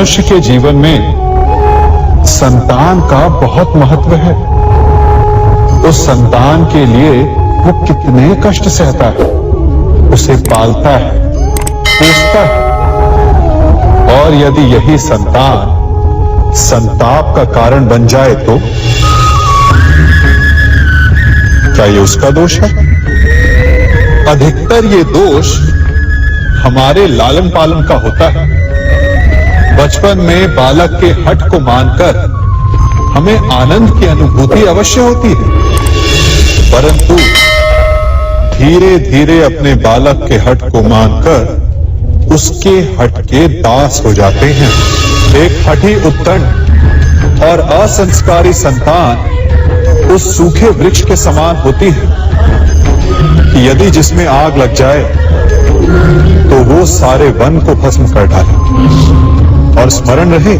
मनुष्य के जीवन में संतान का बहुत महत्व है। उस संतान के लिए वो कितने कष्ट सहता है, उसे पालता है, पोसता है, और यदि यही संतान संताप का कारण बन जाए तो क्या ये उसका दोष है? अधिकतर ये दोष हमारे लालन पालन का होता है। बचपन में बालक के हठ को मानकर हमें आनंद की अनुभूति अवश्य होती है, परंतु धीरे धीरे अपने बालक के हठ को मानकर उसके हठ के दास हो जाते हैं। एक हठी उत्तंड और असंस्कारी संतान उस सूखे वृक्ष के समान होती है कि यदि जिसमें आग लग जाए तो वो सारे वन को भस्म कर डाले। और स्मरण रहे,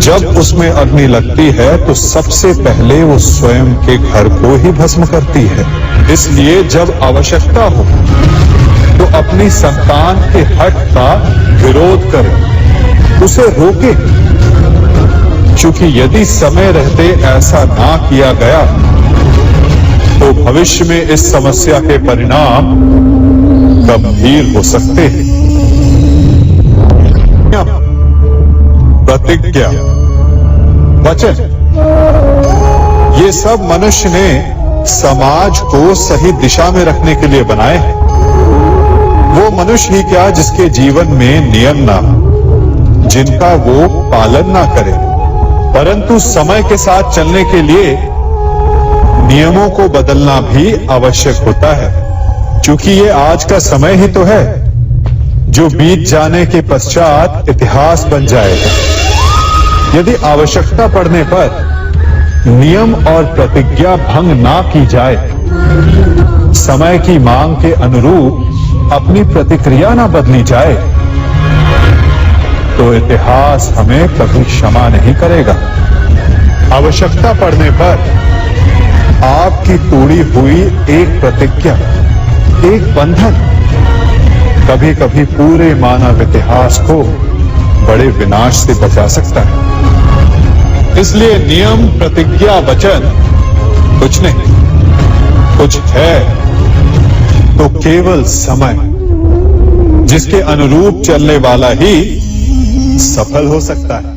जब उसमें अग्नि लगती है तो सबसे पहले वो स्वयं के घर को ही भस्म करती है। इसलिए जब आवश्यकता हो तो अपनी संतान के हठ का विरोध करें, उसे रोके, क्योंकि यदि समय रहते ऐसा ना किया गया तो भविष्य में इस समस्या के परिणाम गंभीर हो सकते हैं। प्रतिज्ञा, वचन, ये सब मनुष्य ने समाज को सही दिशा में रखने के लिए बनाए हैं। वो मनुष्य ही क्या जिसके जीवन में नियम ना हो, जिनका वो पालन ना करे, परंतु समय के साथ चलने के लिए नियमों को बदलना भी आवश्यक होता है, क्योंकि ये आज का समय ही तो है जो बीत जाने के पश्चात इतिहास बन जाएगा। यदि आवश्यकता पड़ने पर नियम और प्रतिज्ञा भंग ना की जाए, समय की मांग के अनुरूप अपनी प्रतिक्रिया ना बदली जाए, तो इतिहास हमें कभी क्षमा नहीं करेगा। आवश्यकता पड़ने पर आपकी तोड़ी हुई एक प्रतिज्ञा, एक बंधन कभी कभी पूरे मानव इतिहास को बड़े विनाश से बचा सकता है। इसलिए नियम, प्रतिज्ञा, वचन कुछ नहीं, कुछ है तो केवल समय, जिसके अनुरूप चलने वाला ही सफल हो सकता है।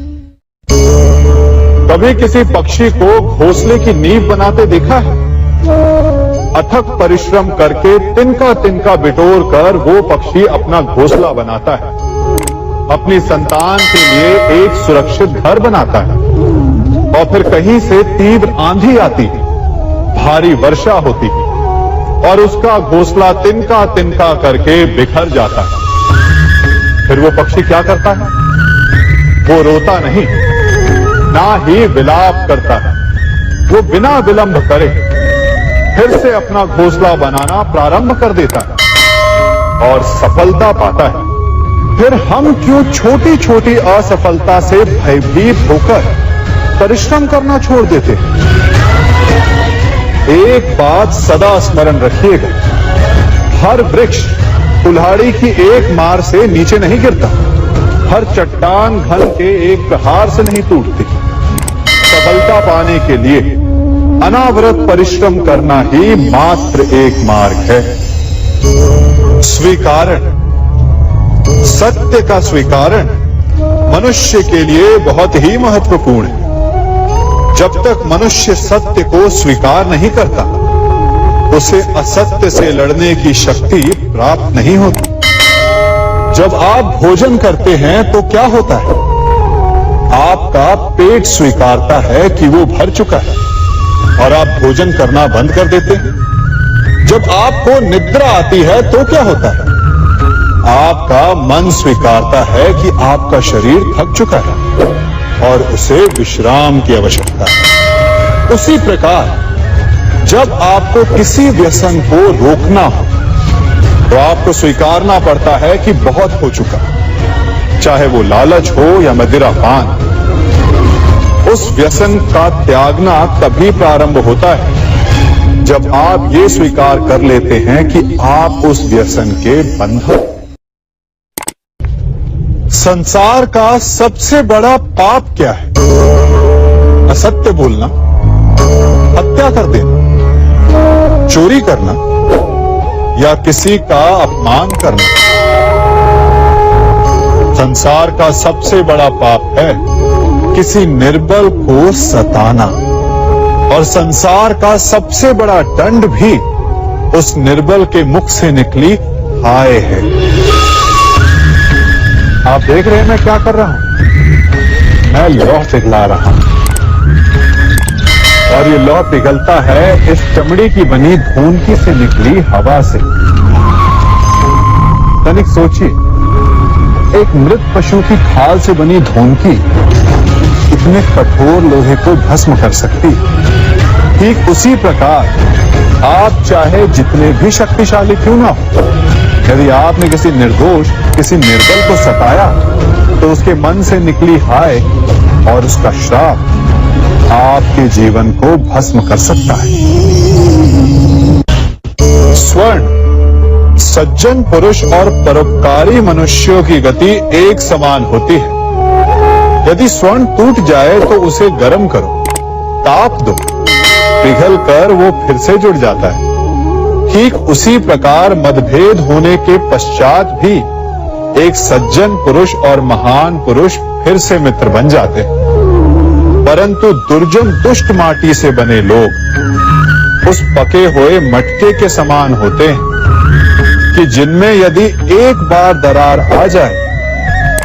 कभी किसी पक्षी को घोंसले की नींव बनाते देखा है? अथक परिश्रम करके तिनका तिनका बिटोर कर वो पक्षी अपना घोंसला बनाता है, अपनी संतान के लिए एक सुरक्षित घर बनाता है, और फिर कहीं से तीव्र आंधी आती है, भारी वर्षा होती है और उसका घोंसला तिनका तिनका करके बिखर जाता है। फिर वो पक्षी क्या करता है? वो रोता नहीं, ना ही विलाप करता है, वो बिना विलंब करे फिर से अपना घोंसला बनाना प्रारंभ कर देता है और सफलता पाता है। फिर हम क्यों छोटी छोटी असफलता से भयभीत होकर परिश्रम करना छोड़ देते हैं? एक बात सदा स्मरण रखिएगा, हर वृक्ष कुल्हाड़ी की एक मार से नीचे नहीं गिरता, हर चट्टान घन के एक प्रहार से नहीं टूटती। सफलता पाने के लिए अनावरत परिश्रम करना ही मात्र एक मार्ग है। स्वीकारण, सत्य का स्वीकारण मनुष्य के लिए बहुत ही महत्वपूर्ण है। जब तक मनुष्य सत्य को स्वीकार नहीं करता, उसे असत्य से लड़ने की शक्ति प्राप्त नहीं होती। जब आप भोजन करते हैं तो क्या होता है? आपका पेट स्वीकारता है कि वो भर चुका है और आप भोजन करना बंद कर देते हैं। जब आपको निद्रा आती है तो क्या होता है? आपका मन स्वीकारता है कि आपका शरीर थक चुका है और उसे विश्राम की आवश्यकता है। उसी प्रकार जब आपको किसी व्यसन को रोकना हो तो आपको स्वीकारना पड़ता है कि बहुत हो चुका, चाहे वो लालच हो या मदिरापान। उस व्यसन का त्यागना तभी प्रारंभ होता है जब आप ये स्वीकार कर लेते हैं कि आप उस व्यसन के बंधक। संसार का सबसे बड़ा पाप क्या है? असत्य बोलना, हत्या कर देना, चोरी करना या किसी का अपमान करना। संसार का सबसे बड़ा पाप है किसी निर्बल को सताना, और संसार का सबसे बड़ा दंड भी उस निर्बल के मुख से निकली हाय है। आप देख रहे हैं मैं क्या कर रहा हूं? मैं लौह पिघला रहा हूं, और ये लौह पिघलता है इस चमड़ी की बनी धूनकी से निकली हवा से। तनिक सोचिए, एक मृत पशु की खाल से बनी धूनकी इतने कठोर लोहे को भस्म कर सकती। ठीक उसी प्रकार आप चाहे जितने भी शक्तिशाली क्यों ना हो, यदि आपने किसी निर्दोष, किसी निर्बल को सताया, तो उसके मन से निकली हाय और उसका श्राप आपके जीवन को भस्म कर सकता है। स्वर्ण सज्जन पुरुष और परोपकारी मनुष्यों की गति एक समान होती है। यदि स्वर्ण टूट जाए तो उसे गर्म करो, ताप दो, पिघल कर वो फिर से जुड़ जाता है। ठीक उसी प्रकार मतभेद होने के पश्चात भी एक सज्जन पुरुष और महान पुरुष फिर से मित्र बन जाते हैं। परंतु दुर्जन दुष्ट माटी से बने लोग उस पके हुए मटके के समान होते हैं कि जिनमें यदि एक बार दरार आ जाए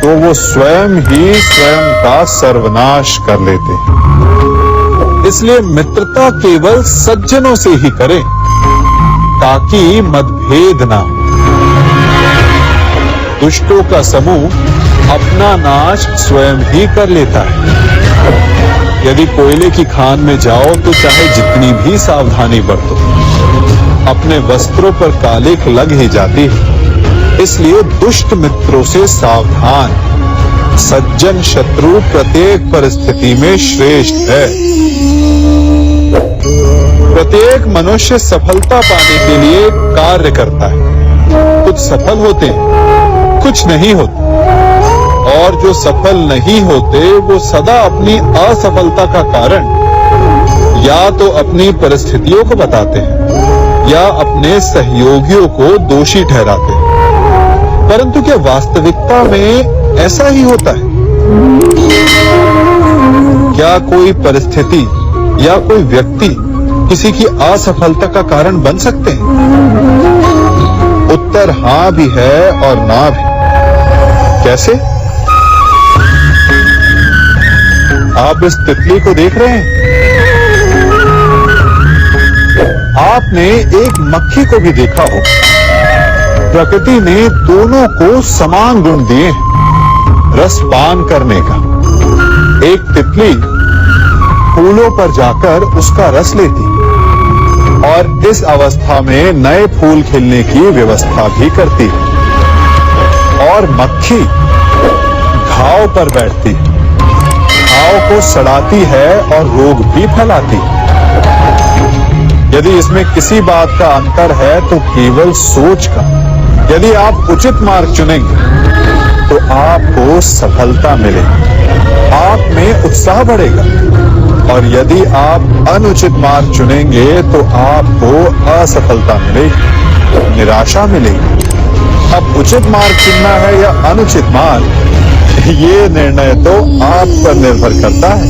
तो वो स्वयं ही स्वयं का सर्वनाश कर लेते हैं। इसलिए मित्रता केवल सज्जनों से ही करें ताकि मतभेद ना हो। दुष्टों का समूह अपना नाश स्वयं ही कर लेता है। यदि कोयले की खान में जाओ तो चाहे जितनी भी सावधानी बरतो, अपने वस्त्रों पर कालिख लग ही जाती है। इसलिए दुष्ट मित्रों से सावधान। सज्जन शत्रु प्रत्येक परिस्थिति में श्रेष्ठ है। प्रत्येक मनुष्य सफलता पाने के लिए कार्य करता है। कुछ सफल होते हैं, कुछ नहीं होते, और जो सफल नहीं होते वो सदा अपनी असफलता का कारण या तो अपनी परिस्थितियों को बताते हैं या अपने सहयोगियों को दोषी ठहराते हैं। परंतु क्या वास्तविकता में ऐसा ही होता है? क्या कोई परिस्थिति या कोई व्यक्ति किसी की असफलता का कारण बन सकते हैं? उत्तर हां भी है और ना भी। कैसे? आप इस तितली को देख रहे हैं? आपने एक मक्खी को भी देखा हो। प्रकृति ने दोनों को समान गुण दिए हैं रस पान करने का। एक तितली फूलों पर जाकर उसका रस लेती और इस अवस्था में नए फूल खिलने की व्यवस्था भी करती है। और मक्खी घाव पर बैठती है, घाव को सड़ाती है और रोग भी फैलाती है। यदि इसमें किसी बात का अंतर है तो केवल सोच का। यदि आप उचित मार्ग चुनेंगे तो आपको सफलता मिलेगी, आप में उत्साह बढ़ेगा, और यदि आप अनुचित मार्ग चुनेंगे तो आपको असफलता मिलेगी, निराशा मिलेगी। अब उचित मार्ग चुनना है या अनुचित मार्ग, ये निर्णय तो आप पर निर्भर करता है।